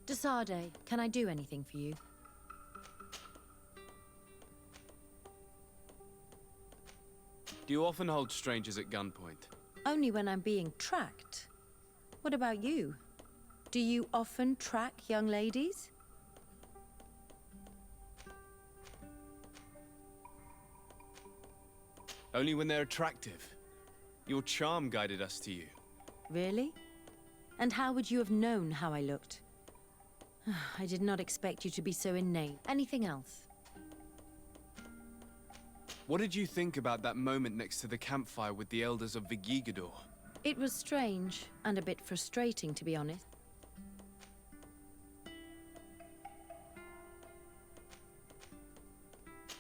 Desade, can I do anything for you? Do you often hold strangers at gunpoint? Only when I'm being tracked. What about you? Do you often track young ladies? Only when they're attractive. Your charm guided us to you. Really? And how would you have known how I looked? I did not expect you to be so inane. Anything else? What did you think about that moment next to the campfire with the elders of Vigigador? It was strange, and a bit frustrating, to be honest.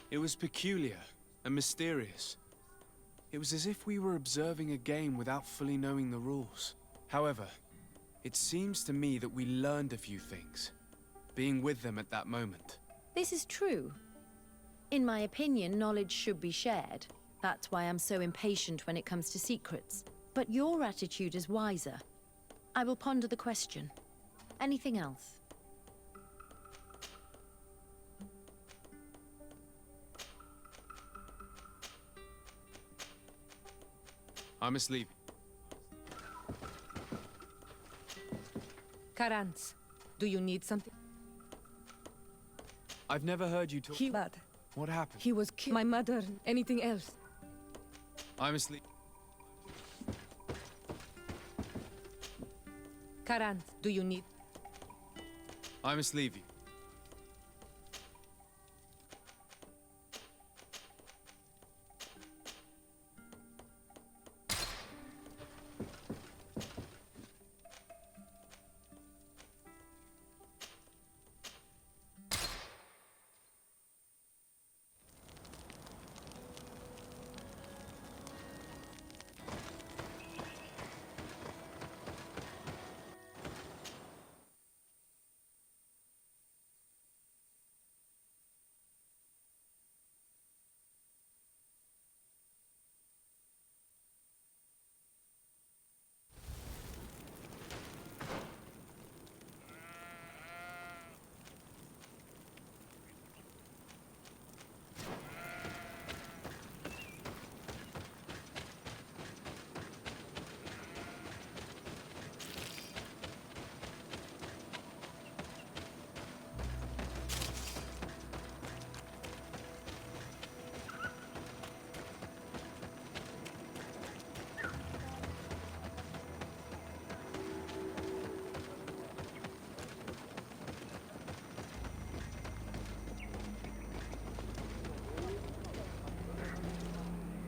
It was peculiar and mysterious. It was as if we were observing a game without fully knowing the rules. However, it seems to me that we learned a few things, being with them at that moment. This is true. In my opinion, knowledge should be shared. That's why I'm so impatient when it comes to secrets. But your attitude is wiser. I will ponder the question. Anything else? I must leave. Karantz, do you need something? I've never heard you talk. Bad. What happened? He was killed. My mother. Anything else? I must leave. Karantz, do you need? I must leave you.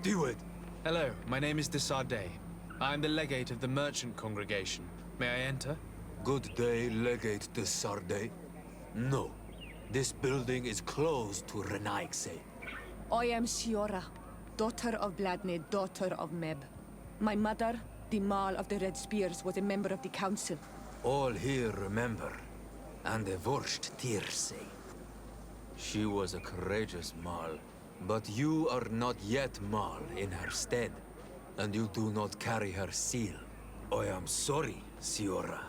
Do it! Hello, my name is Desade. I am the legate of the merchant congregation. May I enter? Good day, Legate de Sarde. No, this building is closed to Renaigse. I am Siora, daughter of Bladne, daughter of Meb. My mother, the Mal of the Red Spears, was a member of the council. All here remember, and the Vorst Tirse. She was a courageous Mal, but you are not yet Mal in her stead, and you do not carry her seal. I am sorry, Siora.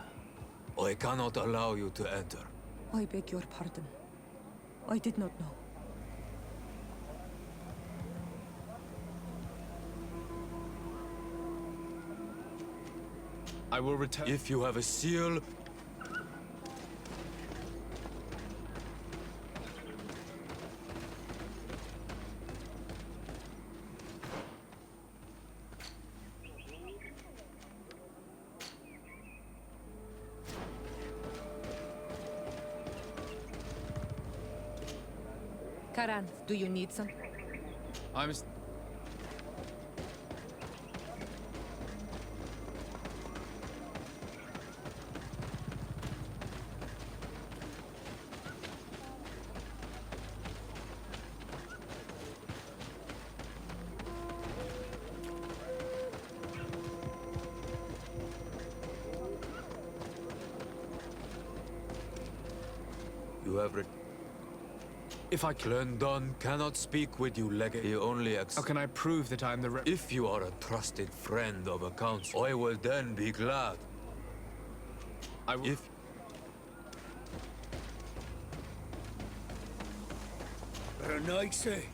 I cannot allow you to enter. I beg your pardon. I did not know. I will return. If you have a seal, Karantz, do you need some? I must... you have If I Clendon cannot speak with you, Legate. He only How can I prove that I am the If you are a trusted friend of a council, I will then be glad. I will... Renaigse.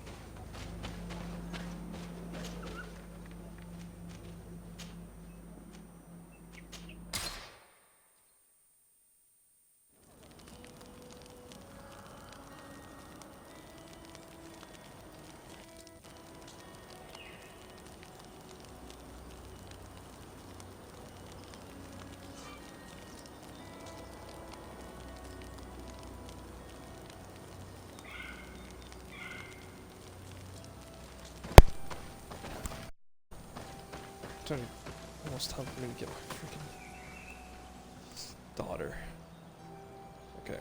Almost time for me to get my freaking daughter. Okay.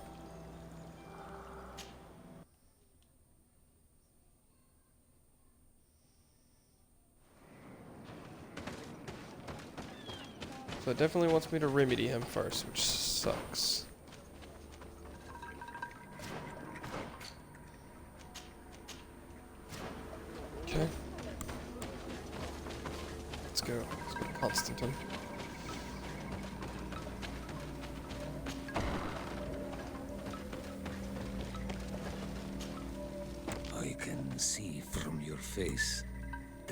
So it definitely wants me to remedy him first, which sucks. Okay. Let's go. Let's go, Constantine. I can see from your face.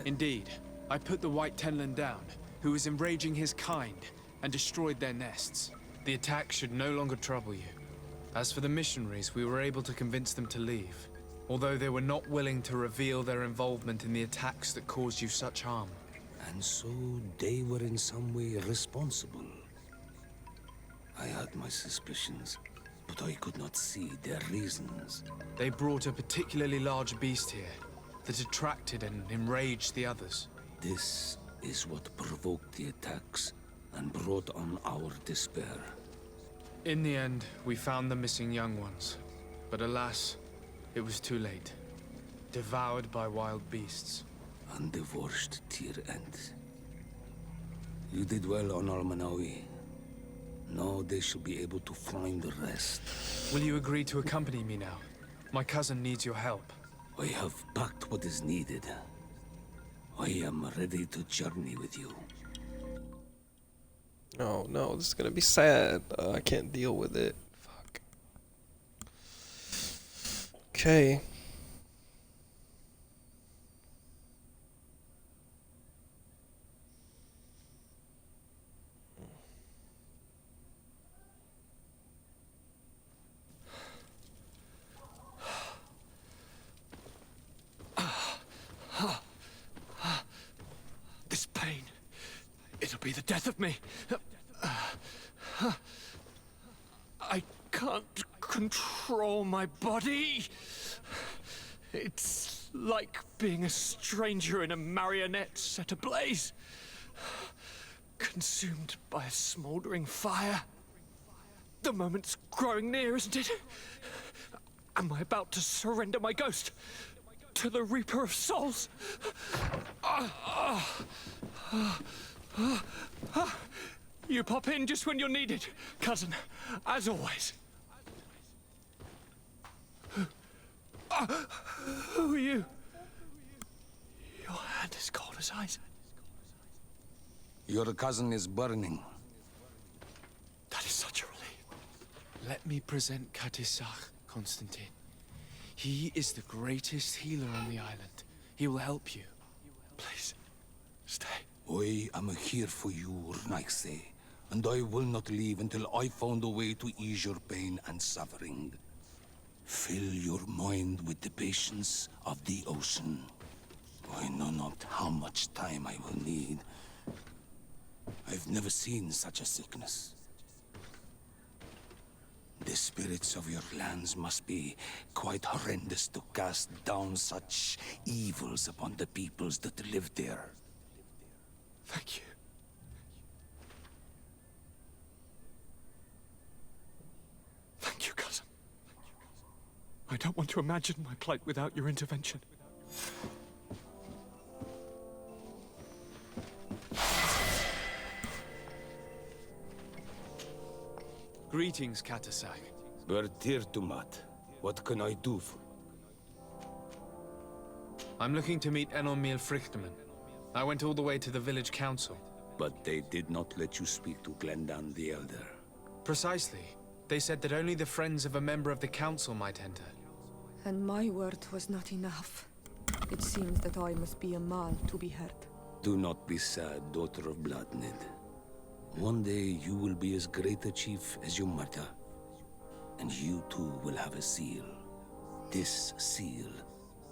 Indeed. I put the White Tenlin down, who was enraging his kind, and destroyed their nests. The attack should no longer trouble you. As for the missionaries, we were able to convince them to leave, although they were not willing to reveal their involvement in the attacks that caused you such harm. And so they were in some way responsible. I had my suspicions, but I could not see their reasons. They brought a particularly large beast here that attracted and enraged the others. This is what provoked the attacks and brought on our despair. In the end, we found the missing young ones. But alas, it was too late. Devoured by wild beasts. And the worst tier end. You did well on Almanawi. Now they should be able to find the rest. Will you agree to accompany me now? My cousin needs your help. I have packed what is needed. I am ready to journey with you. Oh no, this is gonna be sad. I can't deal with it. Fuck. Okay. This pain, it'll be the death of me. I can't control my body. It's like being a stranger in a marionette set ablaze. Consumed by a smoldering fire. The moment's growing near, isn't it? Am I about to surrender my ghost to the Reaper of Souls? You pop in just when you're needed, cousin, as always. Who are you? Your hand is cold as ice. Your cousin is burning. That is such a relief. Let me present Katisach, Constantine. He is the greatest healer on the island. He will help you. Please, stay. I am here for you, Rnaise, and I will not leave until I found a way to ease your pain and suffering. Fill your mind with the patience of the ocean. I know not how much time I will need. I've never seen such a sickness. The spirits of your lands must be quite horrendous to cast down such evils upon the peoples that live there. Thank you. Thank you, cousin. I don't want to imagine my plight without your intervention. Greetings, Katisach. Bertirtumat, what can I do for? I'm looking to meet Enormil Frichterman. I went all the way to the village council. But they did not let you speak to Glendan the Elder. Precisely. They said that only the friends of a member of the council might enter. And my word was not enough. It seems that I must be a Mal to be heard. Do not be sad, daughter of Bloodnid. One day you will be as great a chief as your mother. And you too will have a seal. This seal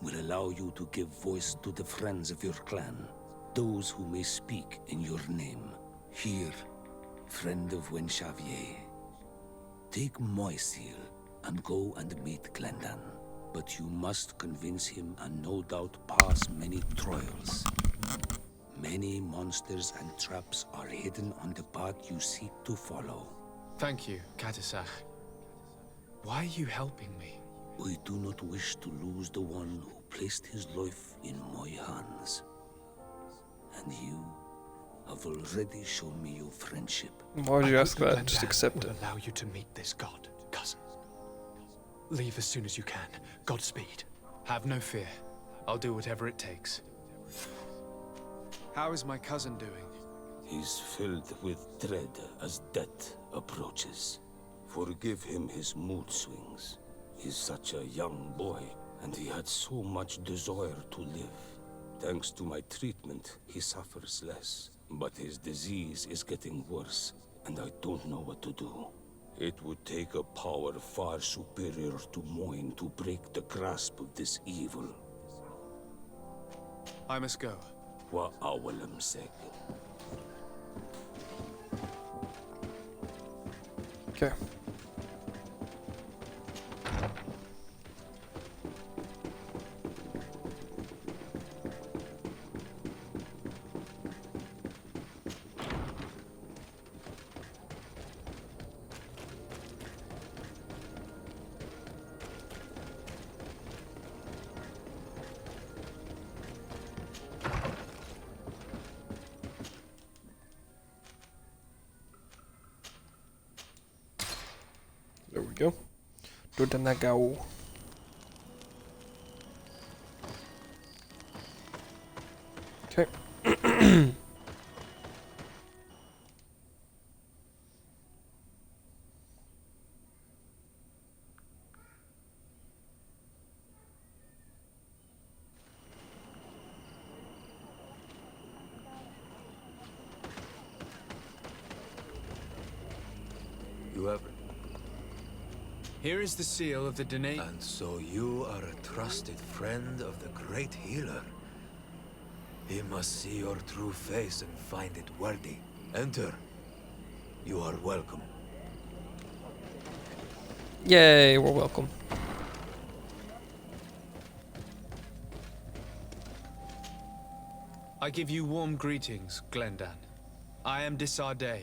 will allow you to give voice to the friends of your clan, those who may speak in your name. Here, friend of Wenxavier, take my seal and go and meet Glendan. But you must convince him and no doubt pass many trials. Many monsters and traps are hidden on the path you seek to follow. Thank you, Katasach. Why are you helping me? We do not wish to lose the one who placed his life in my hands. And you have already shown me your friendship. Why would you ask that? Glendan Just accept will it. allow you to meet this god, cousin. Leave as soon as you can. Godspeed. Have no fear. I'll do whatever it takes. How is my cousin doing? He's filled with dread as death approaches. Forgive him his mood swings. He's such a young boy, and he had so much desire to live. Thanks to my treatment, he suffers less. But his disease is getting worse, and I don't know what to do. It would take a power far superior to mine to break the grasp of this evil. I must go. Wa awalam seg. Okay. There we go. Dodanagao. Okay. You have... Here is the seal of the Dene... And so you are a trusted friend of the great healer. He must see your true face and find it worthy. Enter. You are welcome. Yay, we're welcome. I give you warm greetings, Glendan. I am Disarday,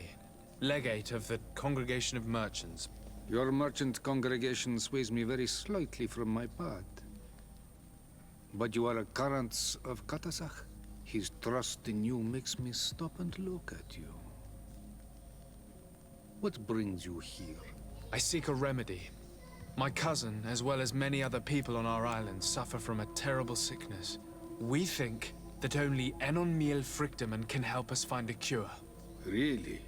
legate of the Congregation of Merchants. Your merchant congregation sways me very slightly from my path. But you are a current of Katasach. His trust in you makes me stop and look at you. What brings you here? I seek a remedy. My cousin, as well as many other people on our island, suffer from a terrible sickness. We think that only Enon Miel Frictamen can help us find a cure. Really?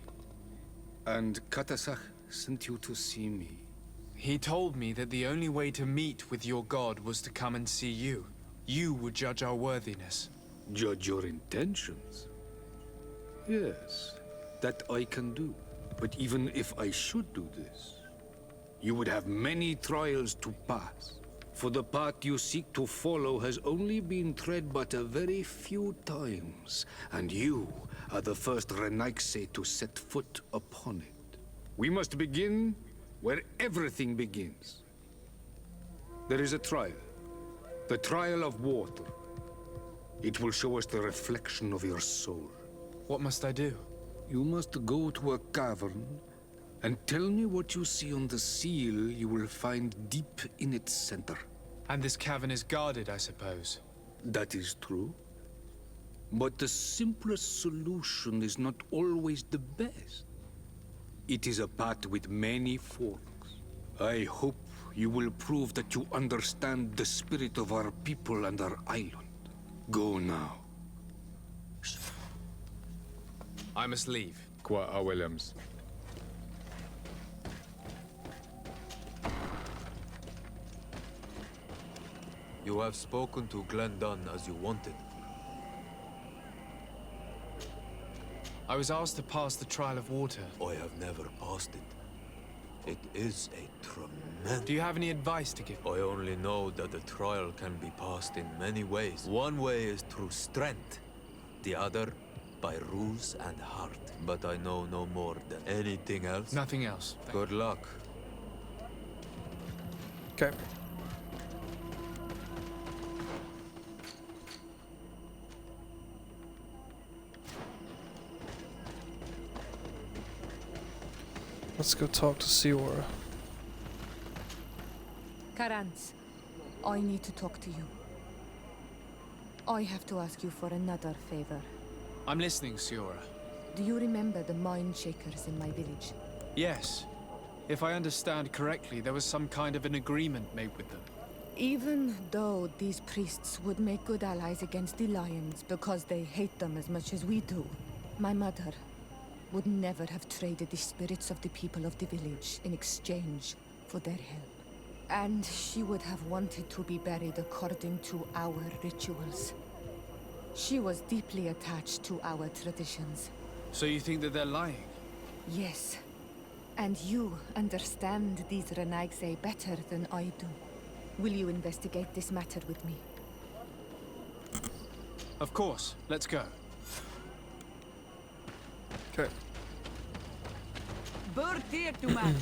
And Katasach sent you to see me? He told me that the only way to meet with your god was to come and see you. You would judge our worthiness. Judge your intentions? Yes, that I can do. But even if I should do this, you would have many trials to pass. For the path you seek to follow has only been tread but a very few times, and you are the first Renaigse to set foot upon it. We must begin where everything begins. There is a trial. The trial of water. It will show us the reflection of your soul. What must I do? You must go to a cavern and tell me what you see on the seal you will find deep in its center. And this cavern is guarded, I suppose. That is true. But the simplest solution is not always the best. It is a path with many forks. I hope you will prove that you understand the spirit of our people and our island. Go now. I must leave. Qua Williams. You have spoken to Glendon as you wanted. I was asked to pass the trial of water. I have never passed it. It is a tremendous... Do you have any advice to give? I only know that the trial can be passed in many ways. One way is through strength, the other by ruse and heart. But I know no more than anything else. Nothing else. Good luck. Okay. Let's go talk to Siora. Karans, I need to talk to you. I have to ask you for another favor. I'm listening, Siora. Do you remember the mine shakers in my village? Yes. If I understand correctly, there was some kind of an agreement made with them. Even though these priests would make good allies against the lions because they hate them as much as we do, my mother would never have traded the spirits of the people of the village in exchange for their help. And she would have wanted to be buried according to our rituals. She was deeply attached to our traditions. So you think that they're lying? Yes. And you understand these Renaigse better than I do. Will you investigate this matter with me? Of course. Let's go. Okay. Bird here to man.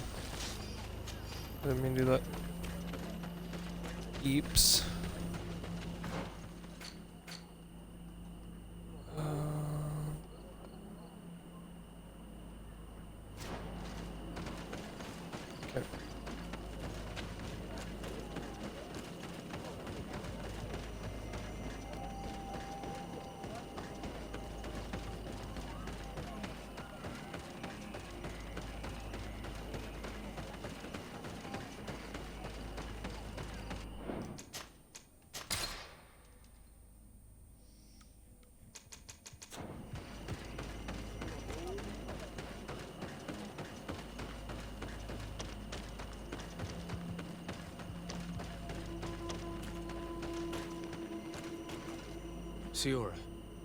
Let me do that. Eeps. Okay. Siora,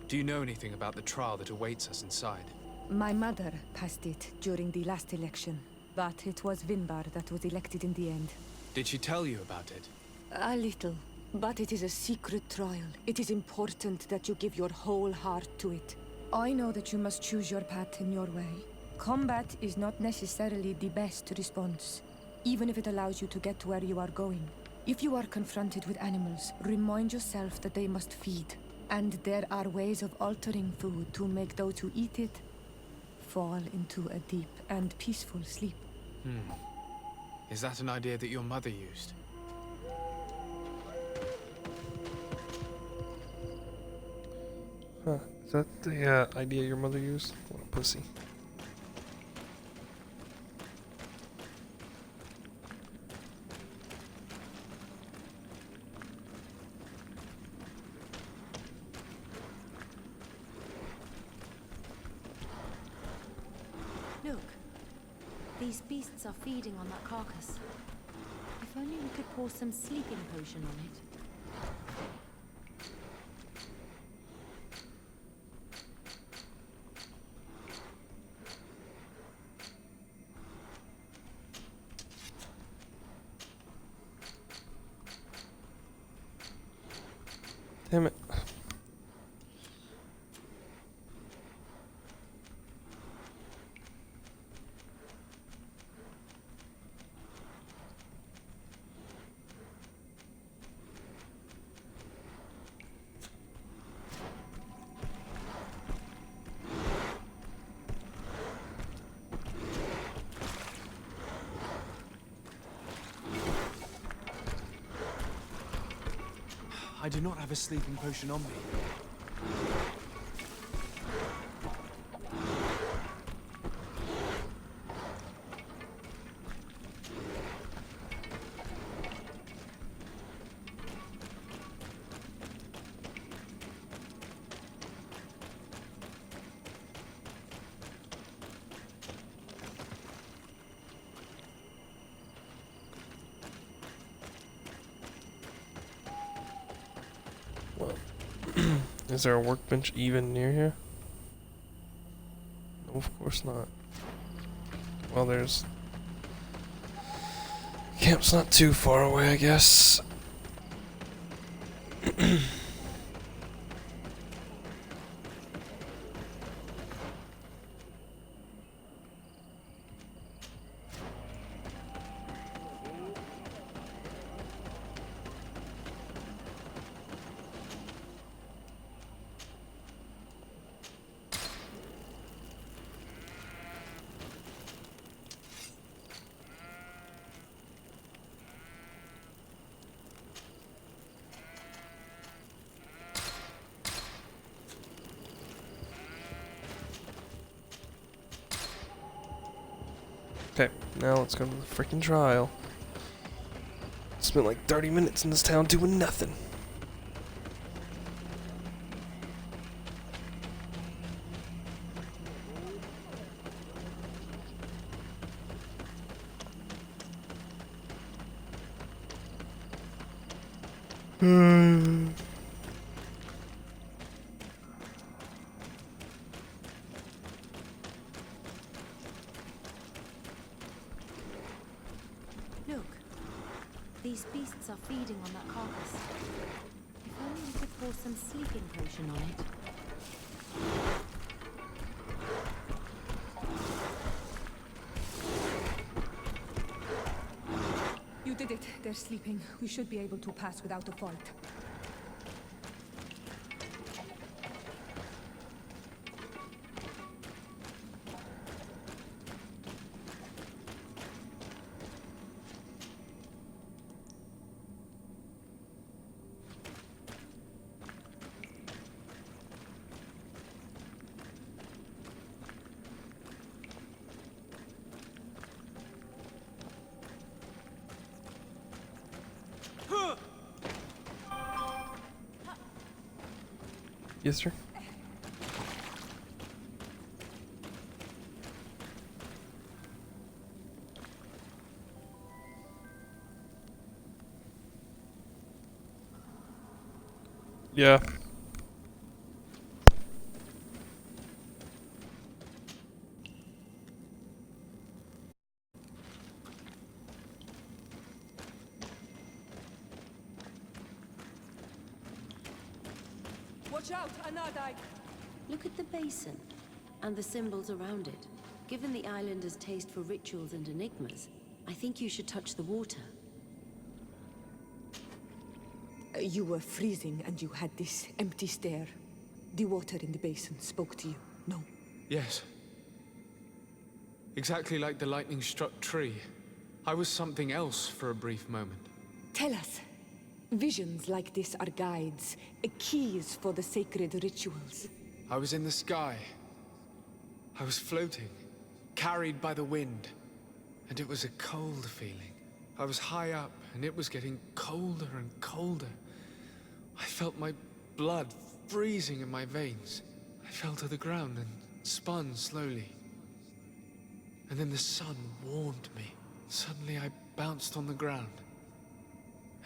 do you know anything about the trial that awaits us inside? My mother passed it during the last election, but it was Vinbar that was elected in the end. Did she tell you about it? A little, but it is a secret trial. It is important that you give your whole heart to it. I know that you must choose your path in your way. Combat is not necessarily the best response, even if it allows you to get to where you are going. If you are confronted with animals, remind yourself that they must feed. And there are ways of altering food to make those who eat it fall into a deep and peaceful sleep. Is that an idea that your mother used? Huh. Is that the idea your mother used? What a pussy. Look. These beasts are feeding on that carcass. If only we could pour some sleeping potion on it. Damn it. I do not have a sleeping potion on me. Is there a workbench even near here? No, of course not. Well, there's... Camp's not too far away, I guess. Okay, now let's go to the freaking trial. Spent like 30 minutes in this town doing nothing. Look, these beasts are feeding on that carcass. If only we could pour some sleeping potion on it. You did it. They're sleeping. We should be able to pass without a fault. Yes, sir. Yeah. Watch out, Anadai! Look at the basin and the symbols around it. Given the islanders' taste for rituals and enigmas, I think you should touch the water. You were freezing and you had this empty stare. The water in the basin spoke to you, no? Yes. Exactly like the lightning-struck tree. I was something else for a brief moment. Tell us. Visions like this are guides, keys for the sacred rituals. I was in the sky. I was floating, carried by the wind. And it was a cold feeling. I was high up, and it was getting colder and colder. I felt my blood freezing in my veins. I fell to the ground and spun slowly. And then the sun warmed me. Suddenly I bounced on the ground.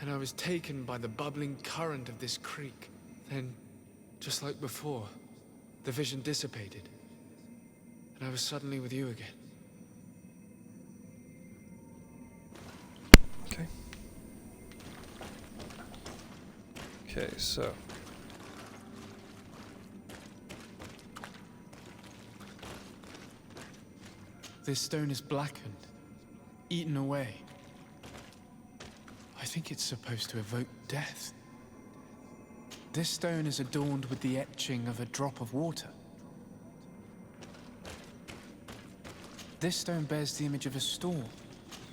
And I was taken by the bubbling current of this creek. Then, just like before, the vision dissipated. And I was suddenly with you again. Okay. Okay, so. This stone is blackened, eaten away. I think it's supposed to evoke death. This stone is adorned with the etching of a drop of water. This stone bears the image of a storm.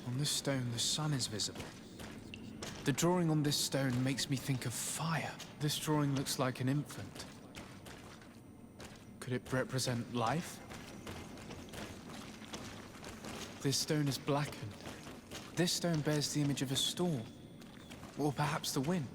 On this stone, the sun is visible. The drawing on this stone makes me think of fire. This drawing looks like an infant. Could it represent life? This stone is blackened. This stone bears the image of a storm. Or perhaps the wind.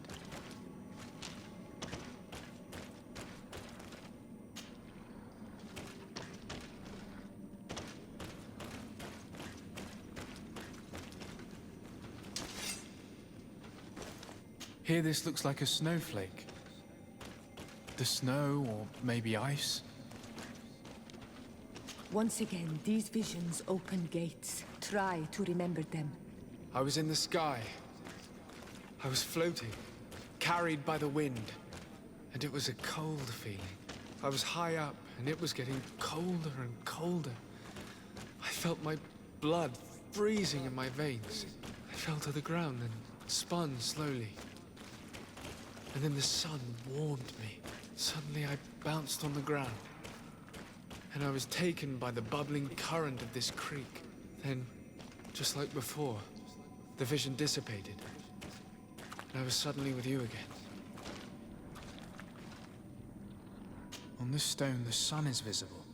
Here this looks like a snowflake. The snow, or maybe ice? Once again, these visions open gates. Try to remember them. I was in the sky. I was floating, carried by the wind. And it was a cold feeling. I was high up, and it was getting colder and colder. I felt my blood freezing in my veins. I fell to the ground and spun slowly. And then the sun warmed me. Suddenly I bounced on the ground. And I was taken by the bubbling current of this creek. Then, just like before, the vision dissipated. And I was suddenly with you again. On this stone, the sun is visible.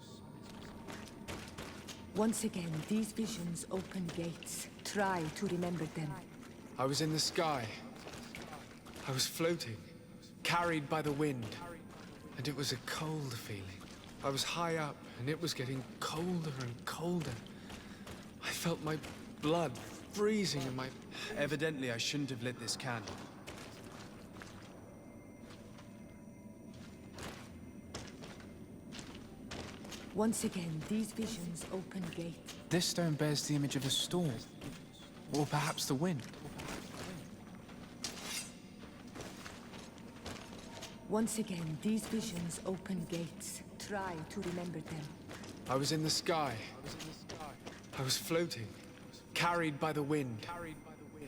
Once again, these visions open gates. Try to remember them. I was in the sky. I was floating, carried by the wind. And it was a cold feeling. I was high up, and it was getting colder and colder. I felt my blood freezing in my... Evidently, I shouldn't have lit this candle. Once again, these visions open gates. This stone bears the image of a storm. Or perhaps the wind. Once again, these visions open gates. Try to remember them. I was in the sky. I was floating, carried by the wind.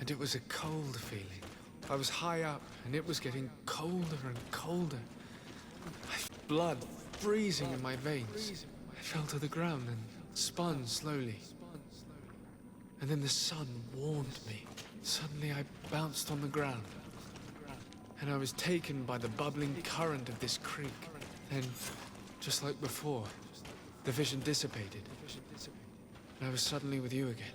And it was a cold feeling. I was high up, and it was getting colder and colder. I felt blood freezing in my veins. I fell to the ground and spun slowly. And then the sun warmed me. Suddenly I bounced on the ground. And I was taken by the bubbling current of this creek. Then, just like before, the vision dissipated. And I was suddenly with you again.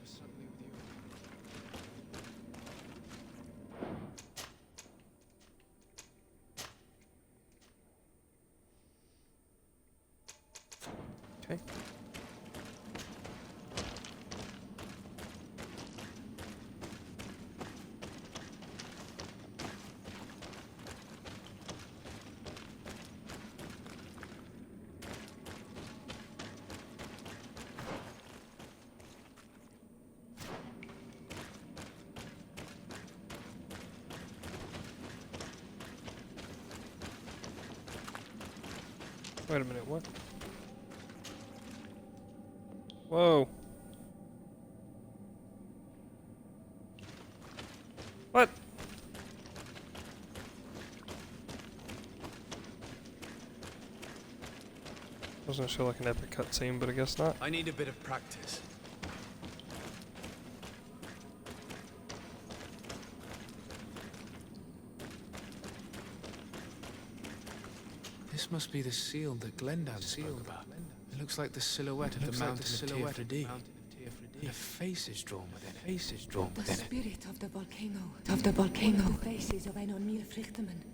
Okay. Wait a minute, what? Whoa. What? Doesn't show like an epic cutscene, but I guess not. I need a bit of practice. This must be the seal that Glendan spoke about. It looks like the silhouette of the mountain of Teer. And a face is drawn within it. The spirit of the volcano. Of the volcano. One of the faces of een onmier vluchteling.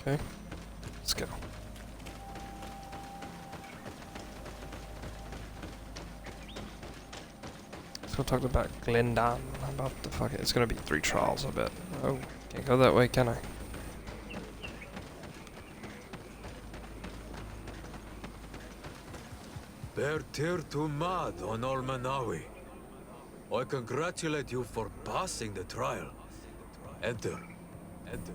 Okay, let's go. Let's go talk about Glendan. About the fuck it. It's gonna be 3 trials, I bet. Oh, can't go that way, can I? Bear tear to mad on Almanawi. I congratulate you for passing the trial. Enter. Enter.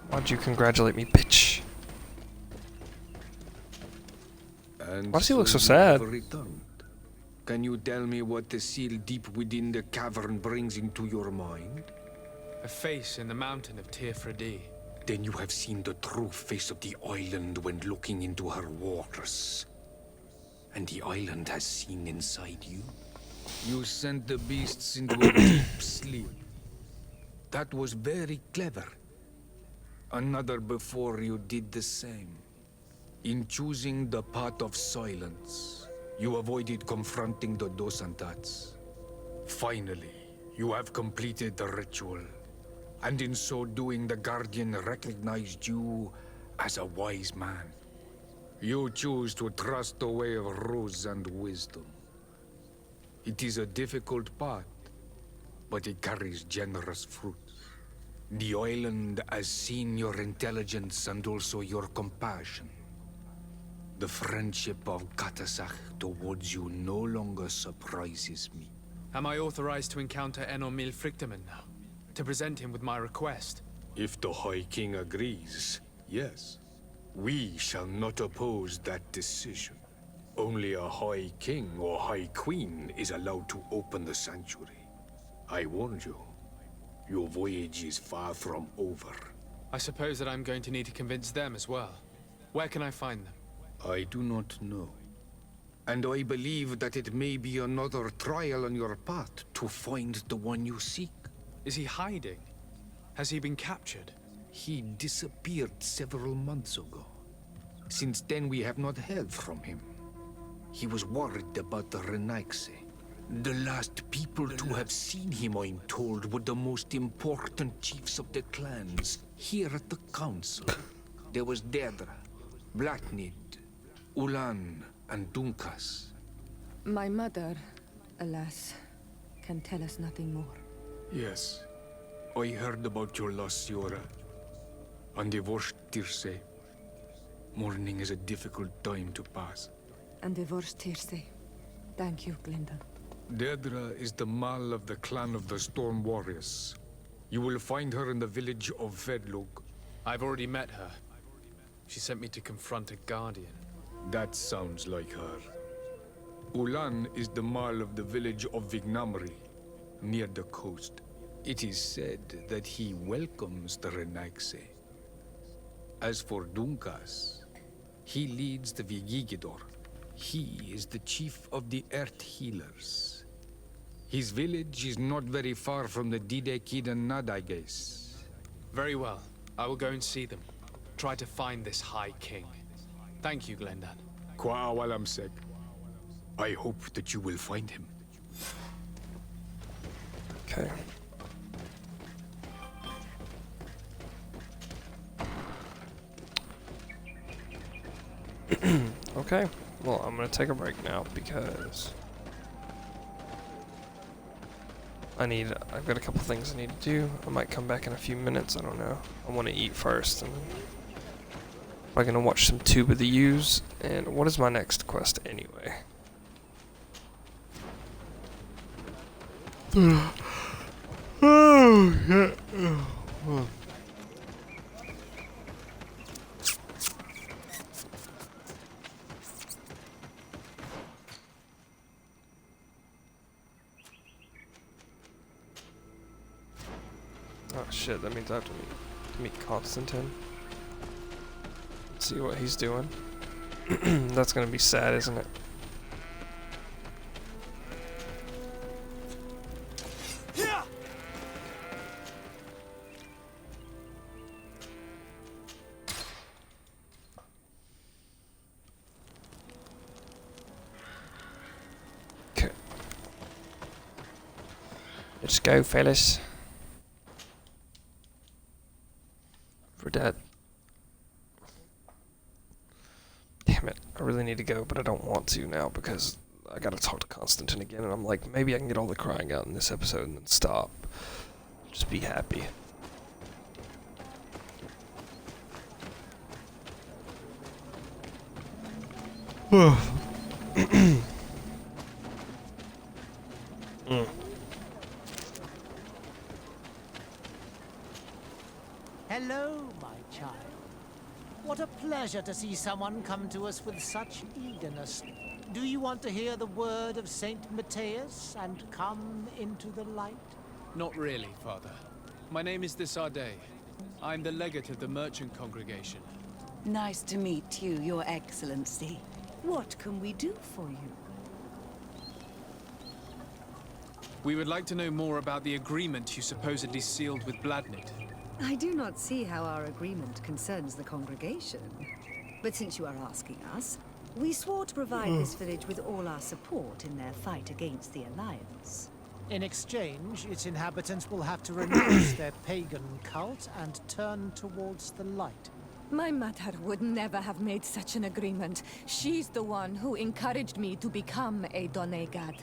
Why'd you congratulate me, bitch? And Why does he look so you sad? have returned. Can you tell me what the seal deep within the cavern brings into your mind? A face in the mountain of Teer. Then you have seen the true face of the island when looking into her waters. and the island has seen inside you. You sent the beasts into a deep sleep. That was very clever. Another before you did the same. In choosing the path of silence, you avoided confronting the Dosantats. Finally, you have completed the ritual. And in so doing, the Guardian recognized you as a wise man. You choose to trust the way of rules and wisdom. It is a difficult path, but it carries generous fruits. The island has seen your intelligence and also your compassion. The friendship of Katasach towards you no longer surprises me. Am I authorized to encounter Enormil Frichtemann now? To present him with my request? If the High King agrees, yes. We shall not oppose that decision. Only a High King or High Queen is allowed to open the sanctuary. I warned you. Your voyage is far from over. I suppose that I'm going to need to convince them as well. Where can I find them? I do not know. And I believe that it may be another trial on your path to find the one you seek. Is he hiding? Has he been captured? He disappeared several months ago. Since then, we have not heard from him. He was worried about the Renaigse. The last people to have seen him, I'm told, were the most important chiefs of the clans here at the council. There was Deirdre, Blacknid, Ulan, and Dunkas. My mother, alas, can tell us nothing more. Yes, I heard about your loss, Yora. And divorced Tirce. Mourning is a difficult time to pass. And divorced Tirce. Thank you, Glinda. Deirdre is the Mal of the clan of the Storm Warriors. You will find her in the village of Vedlug. I've already met her. She sent me to confront a Guardian. That sounds like her. Ulan is the Mal of the village of Vignamri, near the coast. It is said that he welcomes the Renaigse. As for Dunkas, he leads the Vigigidor. He is the chief of the Earth Healers. His village is not very far from the Didekid and Nadages. Very well. I will go and see them. Try to find this High King. Thank you, Glendan. Kwa Awalamsek. I hope that you will find him. Okay. Okay. Well, I'm gonna take a break now because I've got a couple things I need to do. I might come back in a few minutes, I don't know. I want to eat first, and then I'm gonna watch some Tube of the U's. And what is my next quest anyway? Oh, yeah. Oh shit, that means I have to meet Constantine. See what he's doing. That's gonna be sad, isn't it? Okay. Let's go, fellas. For that. Damn it, I really need to go, but I don't want to now because I gotta talk to Constantine again, and I'm like, maybe I can get all the crying out in this episode and then stop. Just be happy. Hello, my child. What a pleasure to see someone come to us with such eagerness. Do you want to hear the word of Saint Matthias and come into the light? Not really, Father. My name is Desardet. I'm the legate of the merchant congregation. Nice to meet you, Your Excellency. What can we do for you? We would like to know more about the agreement you supposedly sealed with Bladnid. I do not see how our agreement concerns the congregation. But since you are asking us, we swore to provide this village with all our support in their fight against the Alliance. In exchange, its inhabitants will have to renounce their pagan cult and turn towards the light. My mother would never have made such an agreement. She's the one who encouraged me to become a Donegad.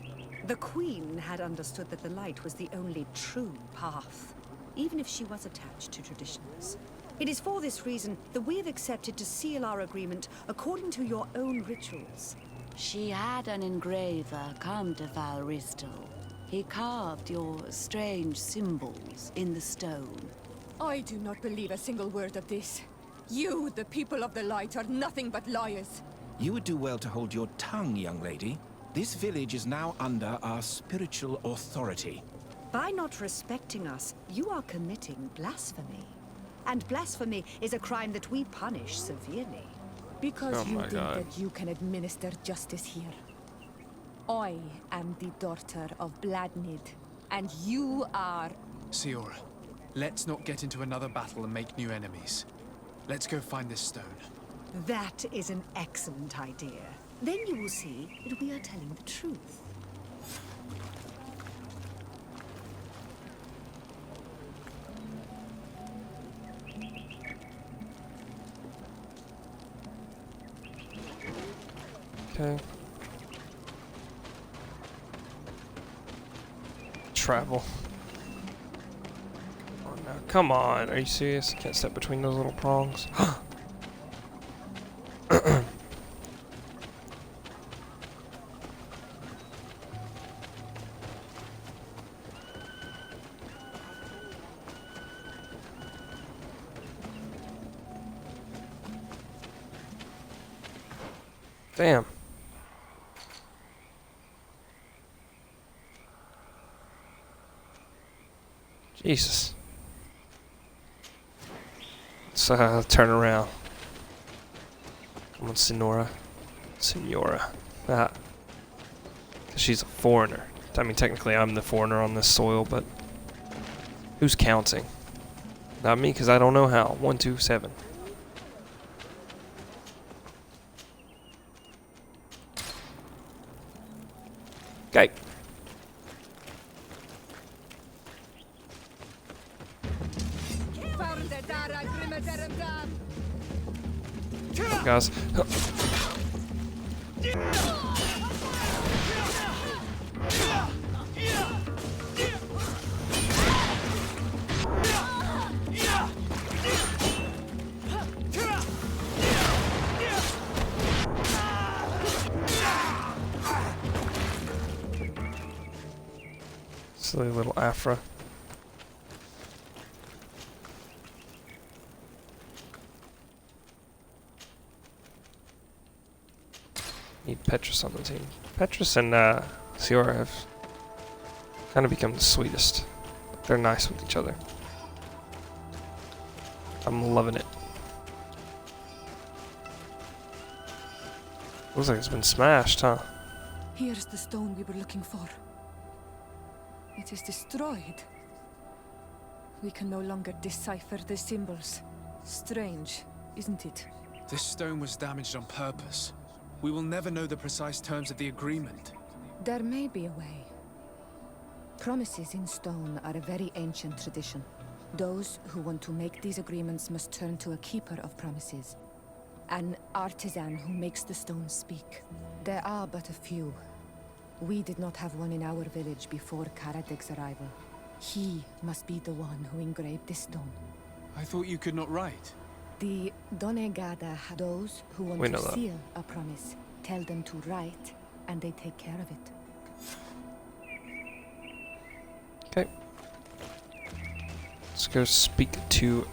The Queen had understood that the light was the only true path, even if she was attached to traditions. It is for this reason that we have accepted to seal our agreement according to your own rituals. She had an engraver come to Valristal. He carved your strange symbols in the stone. I do not believe a single word of this. You, the people of the light, are nothing but liars. You would do well to hold your tongue, young lady. This village is now under our spiritual authority. By not respecting us, you are committing blasphemy. And blasphemy is a crime that we punish severely. Because Oh you my think God. that you can administer justice here. I am the daughter of Bladnid, and you are... Siora, let's not get into another battle and make new enemies. Let's go find this stone. That is an excellent idea. Then you will see that we are telling the truth. Okay. Travel. Oh no, come on, are you serious? Can't step between those little prongs. Damn. Jesus. Let's turn around. Come on, Senora. Senora. Ah. 'Cause she's a foreigner. I mean, technically I'm the foreigner on this soil, but who's counting? Not me, because I don't know how. 1, 2, 7. Okay. Guys. Silly little Afra. Need Petrus on the team. Petrus and Siora have kind of become the sweetest. They're nice with each other. I'm loving it. Looks like it's been smashed, huh? Here's the stone we were looking for. It is destroyed. We can no longer decipher the symbols. Strange, isn't it? This stone was damaged on purpose. We will never know the precise terms of the agreement. There may be a way. Promises in stone are a very ancient tradition. Those who want to make these agreements must turn to a keeper of promises. An artisan who makes the stones speak. There are but a few. We did not have one in our village before Karadek's arrival. He must be the one who engraved this stone. I thought you could not write. The Donegada, those who want We know to that. seal a promise, tell them to write, and they take care of it. Okay. Let's go speak to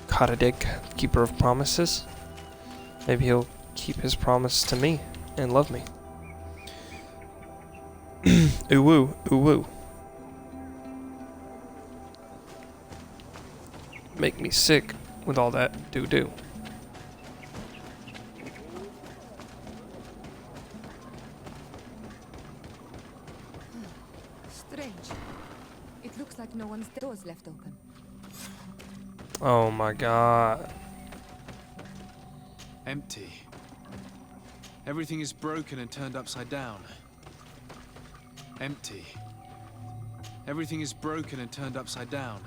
Karadeg, Keeper of Promises. Maybe he'll keep his promise to me and love me. Ooh woo, ooh woo. Make me sick with all that doo-doo. Someone's doors left open. Oh my god. Empty. Everything is broken and turned upside down. Empty. Everything is broken and turned upside down.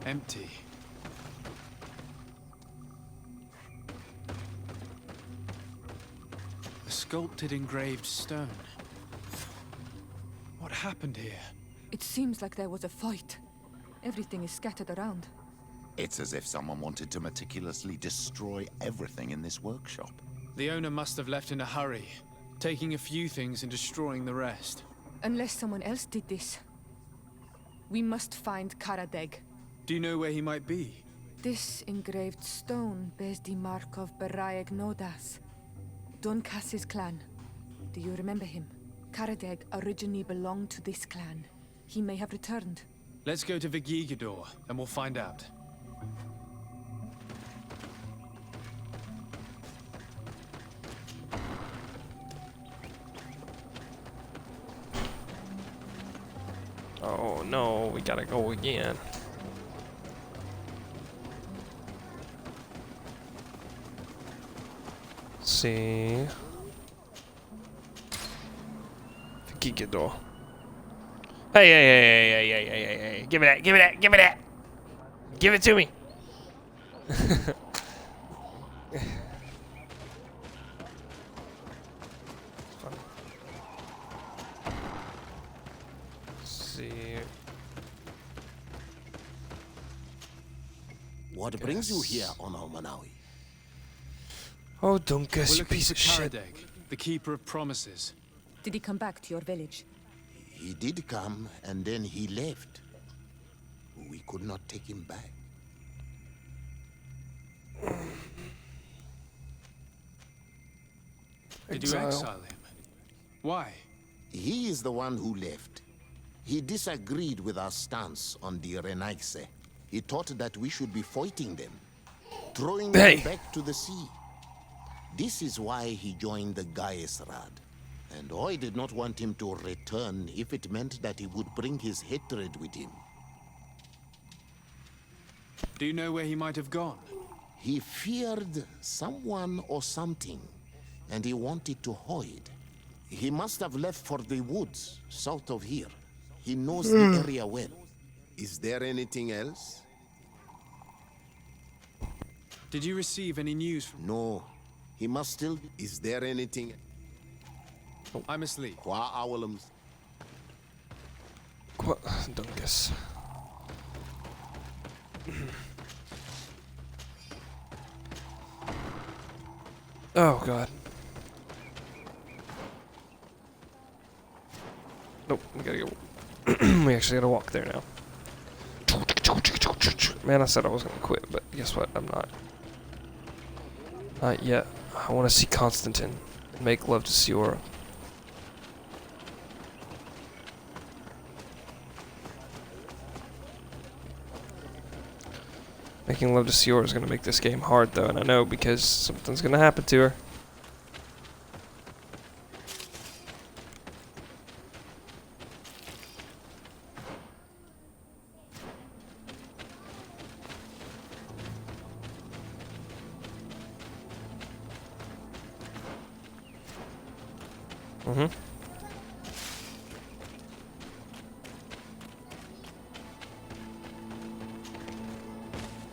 Empty. A sculpted engraved stone. What happened here? It seems like there was a fight. Everything is scattered around. It's as if someone wanted to meticulously destroy everything in this workshop. The owner must have left in a hurry, taking a few things and destroying the rest. Unless someone else did this. We must find Karadeg. Do you know where he might be? This engraved stone bears the mark of Baraeg Nodas, Donkas's clan. Do you remember him? Karadeg originally belonged to this clan. He may have returned. Let's go to Vigigador, and we'll find out. Oh no, we gotta go again. Let's see. Gigador. Hey. Give me that, give me that, give me that. Give it to me. What brings you here on Manawi? Oh, Dunkus, We're you looking piece for of shit. Karadeg, the Keeper of Promises. Did he come back to your village? He did come, and then he left. We could not take him back. Did you exile him? Why? He is the one who left. He disagreed with our stance on the Renaigse. He thought that we should be fighting them, throwing them back to the sea. This is why he joined the Gaesrad. And I did not want him to return if it meant that he would bring his hatred with him. Do you know where he might have gone? He feared someone or something, and he wanted to hide. He must have left for the woods south of here. He knows the area well. Is there anything else? Did you receive any news from... No. He must still... Is there anything... I'm asleep. Dunkus. Oh god. Nope, we gotta go. We actually gotta walk there now. Man, I said I was gonna quit, but guess what? I'm not. Not yet. I want to see Constantine and make love to Siora. Making love to Siora is going to make this game hard, though, and I know because something's going to happen to her.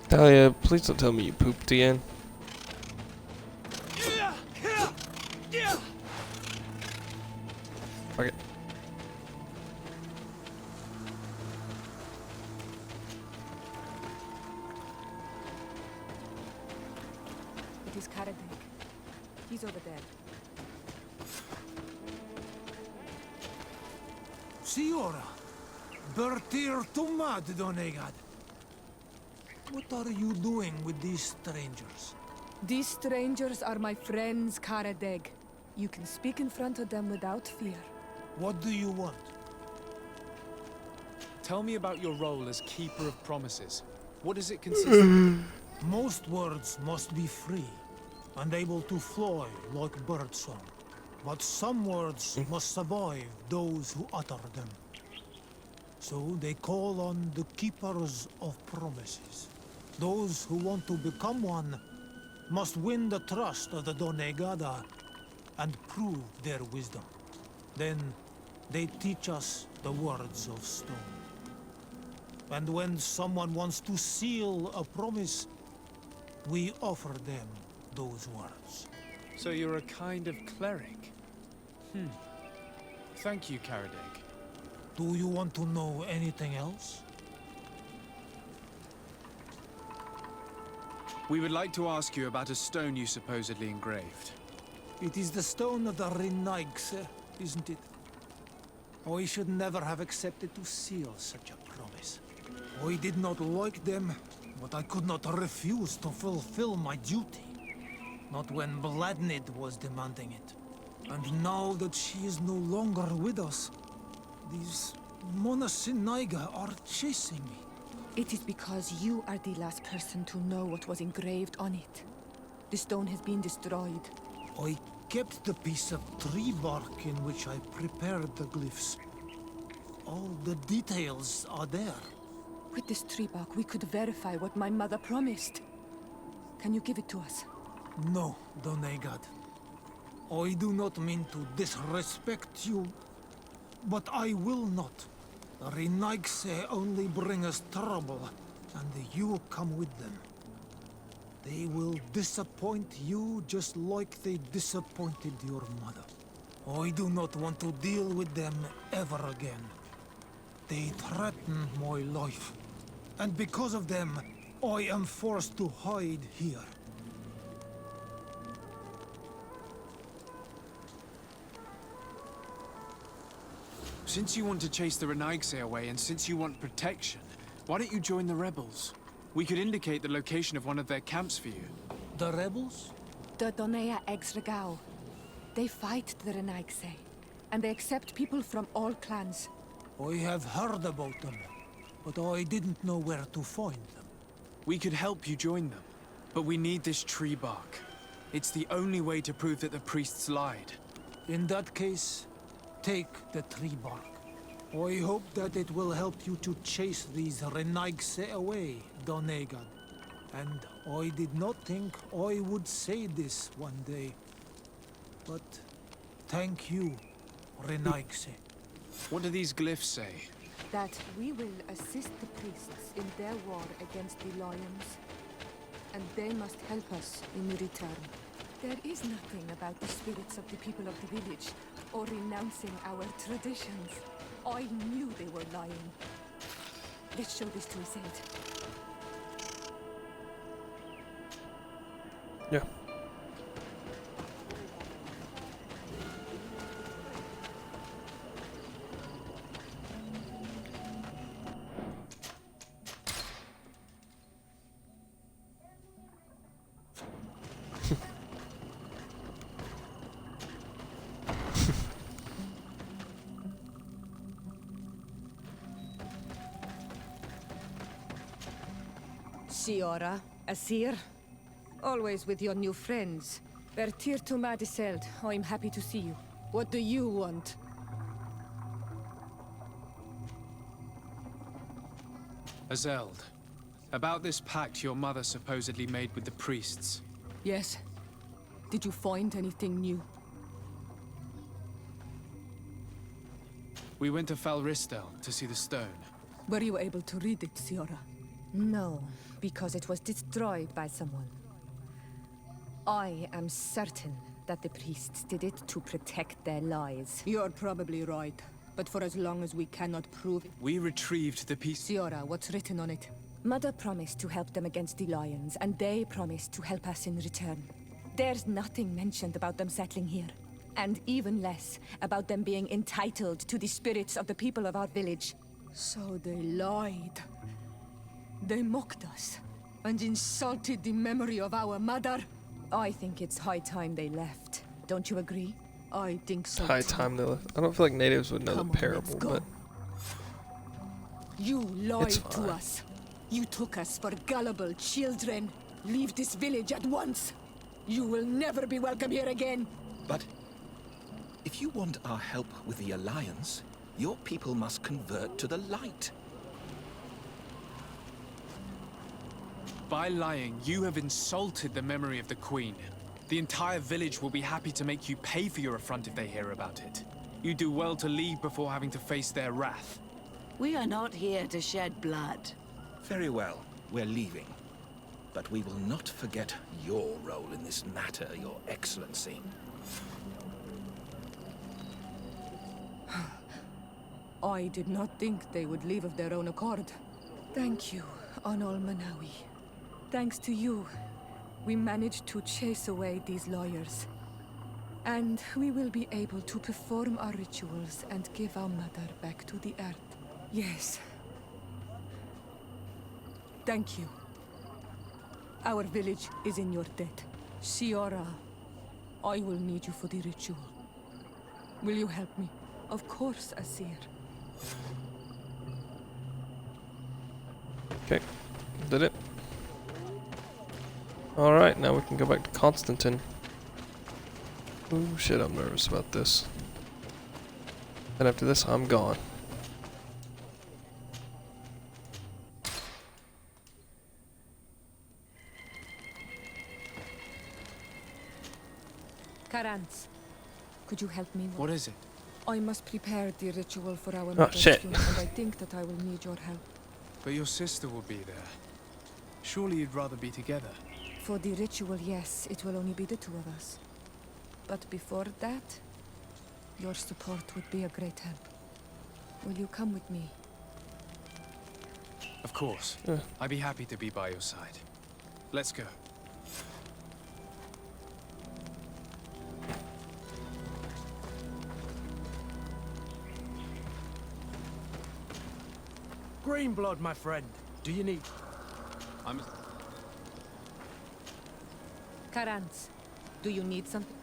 Talia, please don't tell me you pooped again. Fuck it. It is Karadeg. He's over there. Siora, Bertir Tumad Donegad. What are you doing with these strangers? These strangers are my friends, Karadeg. You can speak in front of them without fear. What do you want? Tell me about your role as Keeper of Promises. What does it consist of? Most words must be free and able to fly like birdsong. But some words must survive those who utter them. So they call on the keepers of promises. Those who want to become one must win the trust of the Donegada and prove their wisdom. Then they teach us the words of stone. And when someone wants to seal a promise, we offer them those words. So you're a kind of cleric? Thank you, Karadeg. Do you want to know anything else? We would like to ask you about a stone you supposedly engraved. It is the stone of the Renaigse, isn't it? I should never have accepted to seal such a promise. I did not like them, but I could not refuse to fulfill my duty. Not when Bladnid was demanding it. And now that she is no longer with us, these Monasinaiga are chasing me. It is because you are the last person to know what was engraved on it. The stone has been destroyed. I kept the piece of tree bark in which I prepared the glyphs. All the details are there. With this tree bark, we could verify what my mother promised. Can you give it to us? No, Donegad. I do not mean to disrespect you, but I will not. The Renaigse only bring us trouble, and you come with them. They will disappoint you just like they disappointed your mother. I do not want to deal with them ever again. They threaten my life, and because of them, I am forced to hide here. Since you want to chase the Renaigse away, and since you want protection, why don't you join the rebels? We could indicate the location of one of their camps for you. The rebels? The Donea Exregao. They fight the Renaigse, and they accept people from all clans. I have heard about them, but I didn't know where to find them. We could help you join them, but we need this tree bark. It's the only way to prove that the priests lied. In that case, take the tree bark. I hope that it will help you to chase these Renaigse away, Donegad. And I did not think I would say this one day. But thank you, Renaigse. What do these glyphs say? That we will assist the priests in their war against the lions, and they must help us in return. There is nothing about the spirits of the people of the village, or renouncing our traditions. I knew they were lying. Let's show this to Iseult. Yeah. Siora, Asir, always with your new friends. Bertir to Madiseld, I'm happy to see you. What do you want? Azeld, about this pact your mother supposedly made with the priests. Yes. Did you find anything new? We went to Falristel to see the stone. Were you able to read it, Siora? No, because it was destroyed by someone. I am certain that the priests did it to protect their lies. You're probably right, but for as long as we cannot prove it... We retrieved the piece... Siora, what's written on it? Mother promised to help them against the lions, and they promised to help us in return. There's nothing mentioned about them settling here, and even less about them being entitled to the spirits of the people of our village. So they lied. They mocked us, and insulted the memory of our mother. I think it's high time they left. Don't you agree? I think so. High time they left. I don't feel like natives would know the parable, but... You lied to us. You took us for gullible children. Leave this village at once. You will never be welcome here again. But if you want our help with the Alliance, Your people must convert to the light. By lying, you have insulted the memory of the Queen. The entire village will be happy to make you pay for your affront if they hear about it. You do well to leave before having to face their wrath. We are not here to shed blood. Very well, we're leaving. But we will not forget your role in this matter, Your Excellency. I did not think they would leave of their own accord. Thank you, Anol Manawi. Thanks to you, we managed to chase away these lawyers. And we will be able to perform our rituals and give our mother back to the earth. Yes. Thank you. Our village is in your debt. Shiora, I will need you for the ritual. Will you help me? Of course, Asir. Okay, did it. Alright, now we can go back to Constantine. Ooh, shit, I'm nervous about this. And after this, I'm gone. Karantz, could you help me? What is it? I must prepare the ritual for our Oh, mother's shit. funeral, and I think that I will need your help. But your sister will be there. Surely you'd rather be together. For the ritual, yes, it will only be the two of us. But before that, your support would be a great help. Will you come with me? Of course. Yeah. I'd be happy to be by your side. Let's go. Green blood, my friend. Do you need... I'm... Karantz, do you need something?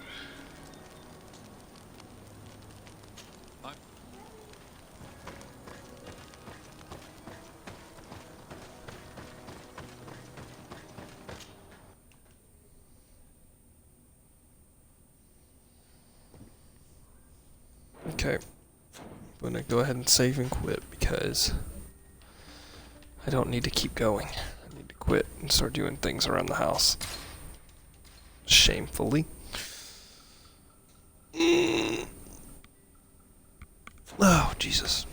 Okay. I'm gonna go ahead and save and quit because I don't need to keep going. I need to quit and start doing things around the house. Shamefully. Oh, Jesus.